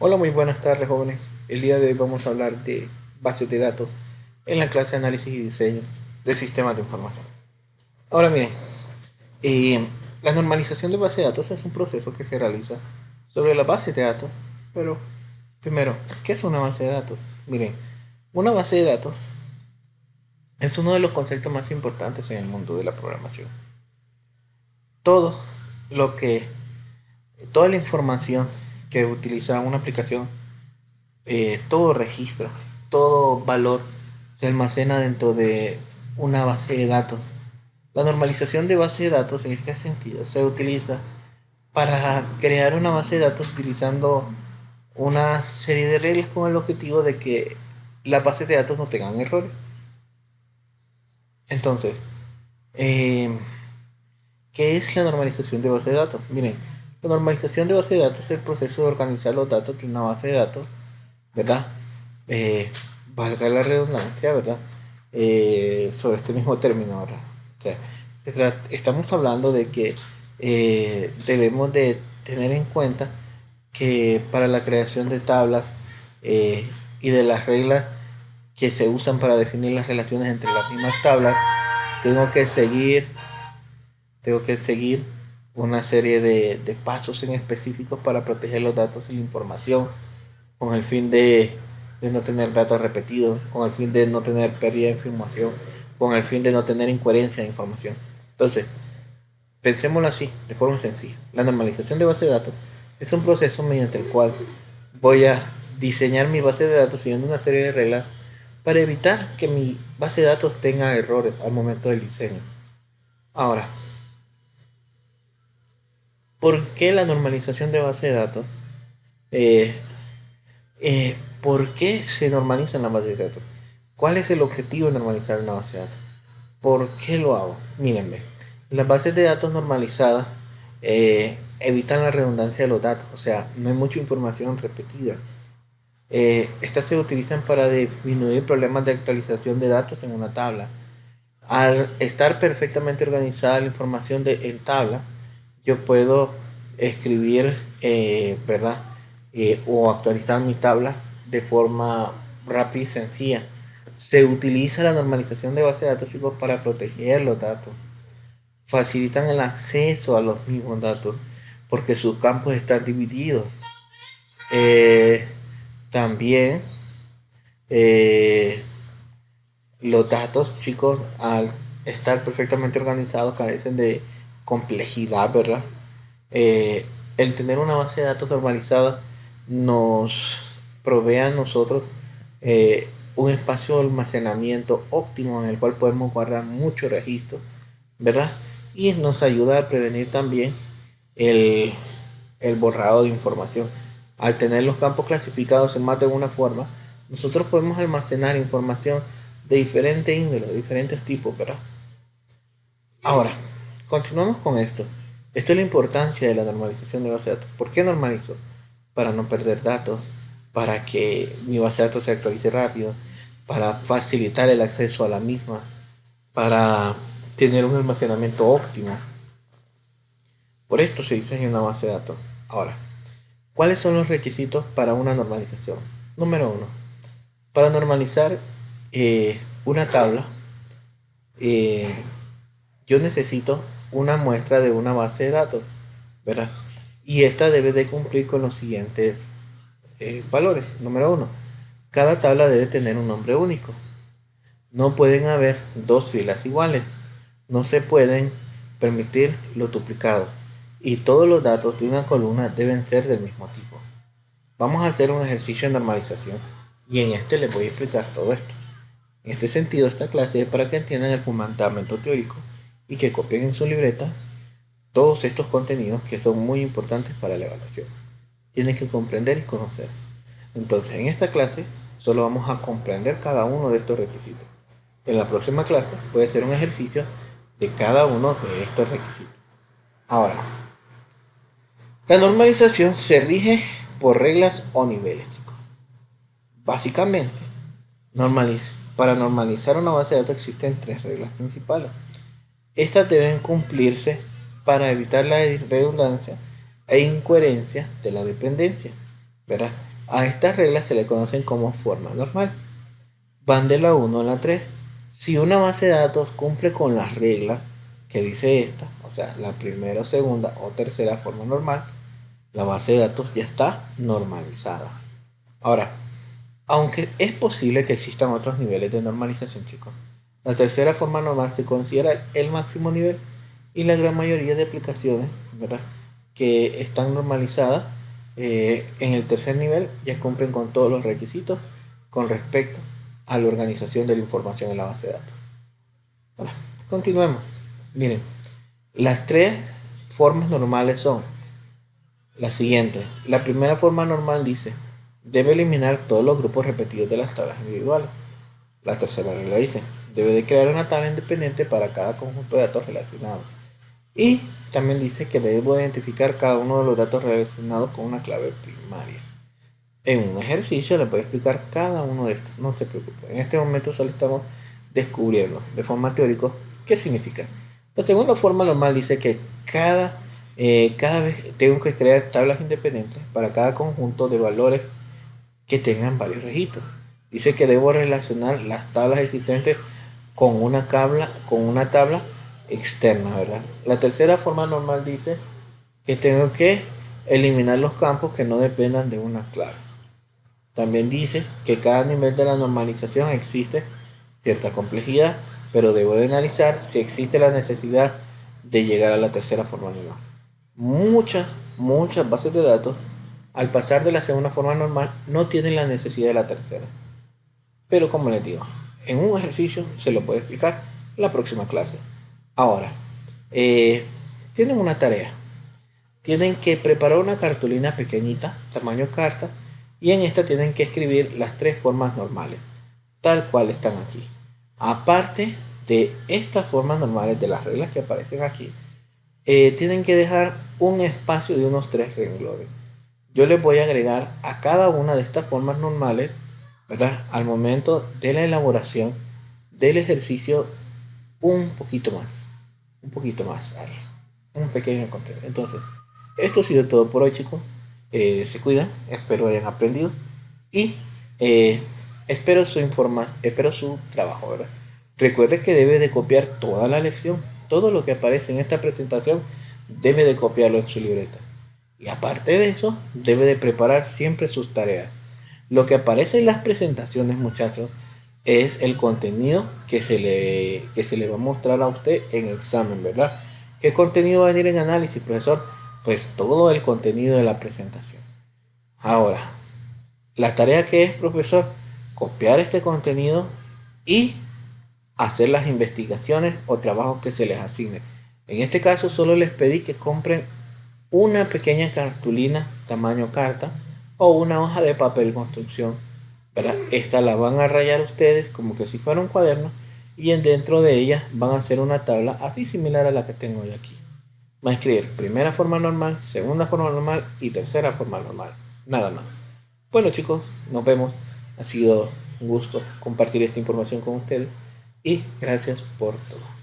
Hola, muy buenas tardes, jóvenes. El día de hoy vamos a hablar de bases de datos en la clase de análisis y diseño de sistemas de información. Ahora miren, eh, la normalización de base de datos es un proceso que se realiza sobre la base de datos, pero primero, ¿qué es una base de datos? Miren, una base de datos es uno de los conceptos más importantes en el mundo de la programación. Todo lo que, toda la información que utiliza una aplicación, todo registro, todo valor se almacena dentro de una base de datos. La normalización de base de datos en este sentido se utiliza para crear una base de datos utilizando una serie de reglas con el objetivo de que las bases de datos no tengan errores. Entonces, eh, ¿qué es la normalización de base de datos? Miren, la normalización de base de datos es el proceso de organizar los datos de una base de datos, ¿verdad? Eh, Valga la redundancia, ¿verdad? Sobre este mismo término, ¿verdad? O sea, estamos hablando de que debemos de tener en cuenta que para la creación de tablas eh, y de las reglas que se usan para definir las relaciones entre las mismas tablas, tengo que seguir tengo que seguir una serie de pasos en específicos para proteger los datos y la información con el fin de no tener datos repetidos, con el fin de no tener pérdida de información, con el fin de no tener incoherencia de información. Entonces, pensémoslo así, de forma sencilla. La normalización de base de datos es un proceso mediante el cual voy a diseñar mi base de datos siguiendo una serie de reglas para evitar que mi base de datos tenga errores al momento del diseño. Ahora, ¿por qué la normalización de base de datos? Eh, ¿Por qué se normalizan las bases de datos? ¿Cuál es el objetivo de normalizar una base de datos? ¿Por qué lo hago? Mírenme, las bases de datos normalizadas evitan la redundancia de los datos, o sea, no hay mucha información repetida. Estas se utilizan para disminuir problemas de actualización de datos en una tabla. Al estar perfectamente organizada la información en tabla, yo puedo escribir, ¿verdad? O actualizar mi tabla de forma rápida y sencilla. Se utiliza la normalización de base de datos, chicos, para proteger los datos. Facilitan el acceso a los mismos datos porque sus campos están divididos. Eh, También eh, los datos, chicos, al estar perfectamente organizados, carecen de complejidad, ¿verdad? El tener una base de datos normalizada nos provee a nosotros un espacio de almacenamiento óptimo en el cual podemos guardar muchos registros, ¿verdad? Y nos ayuda a prevenir también el, el borrado de información. Al tener los campos clasificados en más de una forma, nosotros podemos almacenar información de diferentes índoles, de diferentes tipos, ¿verdad? Ahora, continuamos con esto. Esto es la importancia de la normalización de base de datos. ¿Por qué normalizo? Para no perder datos, para que mi base de datos se actualice rápido, para facilitar el acceso a la misma, para tener un almacenamiento óptimo. Por esto se diseña una base de datos. Ahora, ¿cuáles son los requisitos para una normalización? Número uno, para normalizar una tabla, eh, yo necesito una muestra de una base de datos, ¿verdad? Y esta debe de cumplir con los siguientes valores. Número uno, cada tabla debe tener un nombre único. No pueden haber dos filas iguales. No se pueden permitir los duplicados. Y todos los datos de una columna deben ser del mismo tipo. Vamos a hacer un ejercicio de normalización y en este les voy a explicar todo esto. En este sentido, esta clase es para que entiendan el fundamento teórico y que copien en su libreta todos estos contenidos que son muy importantes para la evaluación. Tienen que comprender y conocer. Entonces, en esta clase solo vamos a comprender cada uno de estos requisitos. En la próxima clase puede ser un ejercicio de cada uno de estos requisitos. Ahora, la normalización se rige por reglas o niveles, chicos. Básicamente, para normalizar una base de datos existen tres reglas principales. Estas deben cumplirse para evitar la redundancia e incoherencia de la dependencia, ¿verdad? A estas reglas se le conocen como forma normal. Van de la 1 a la 3. Si una base de datos cumple con las reglas que dice esta, o sea, la primera, segunda o tercera forma normal, la base de datos ya está normalizada. Ahora, aunque es posible que existan otros niveles de normalización, chicos, la tercera forma normal se considera el máximo nivel y la gran mayoría de aplicaciones, ¿verdad?, que están normalizadas en el tercer nivel ya cumplen con todos los requisitos con respecto a la organización de la información en la base de datos. Ahora, continuemos. Miren, las tres formas normales son las siguientes. La primera forma normal dice, debe eliminar todos los grupos repetidos de las tablas individuales. La tercera regla dice, debe de crear una tabla independiente para cada conjunto de datos relacionados. Y también dice que debo identificar cada uno de los datos relacionados con una clave primaria. En un ejercicio le voy a explicar cada uno de estos, no se preocupe. En este momento solo estamos descubriendo de forma teórica qué significa. La segunda forma normal dice que cada vez tengo que crear tablas independientes para cada conjunto de valores que tengan varios registros. Dice que debo relacionar las tablas existentes con una tabla externa, ¿verdad? La tercera forma normal dice que tengo que eliminar los campos que no dependan de una clave. También dice que cada nivel de la normalización existe cierta complejidad, pero debo de analizar si existe la necesidad de llegar a la tercera forma normal. Muchas bases de datos, al pasar de la segunda forma normal, no tienen la necesidad de la tercera. Pero como les digo, en un ejercicio se lo puede explicar en la próxima clase. Ahora, tienen una tarea. Tienen que preparar una cartulina pequeñita, tamaño carta, y en esta tienen que escribir las tres formas normales, tal cual están aquí. Aparte de estas formas normales, de las reglas que aparecen aquí, tienen que dejar un espacio de unos 3 renglones. Yo les voy a agregar a cada una de estas formas normales, ¿verdad?, al momento de la elaboración del ejercicio un poquito más ahí, un pequeño contenido. Entonces, esto ha sido todo por hoy, chicos. Se cuidan, espero hayan aprendido y espero su trabajo, ¿verdad? Recuerde que debe de copiar toda la lección, todo lo que aparece en esta presentación debe de copiarlo en su libreta. Y aparte de eso, debe de preparar siempre sus tareas. Lo que aparece en las presentaciones, muchachos, es el contenido que se le va a mostrar a usted en examen, ¿verdad? ¿Qué contenido va a venir en análisis, profesor? Pues todo el contenido de la presentación. Ahora, la tarea que es, profesor, copiar este contenido y hacer las investigaciones o trabajos que se les asigne. En este caso solo les pedí que compren una pequeña cartulina tamaño carta o una hoja de papel construcción, ¿verdad? Esta la van a rayar ustedes como que si fuera un cuaderno y dentro de ella van a hacer una tabla así similar a la que tengo yo aquí. Va a escribir primera forma normal, segunda forma normal y tercera forma normal. Nada más. Bueno, chicos, nos vemos. Ha sido un gusto compartir esta información con ustedes y gracias por todo.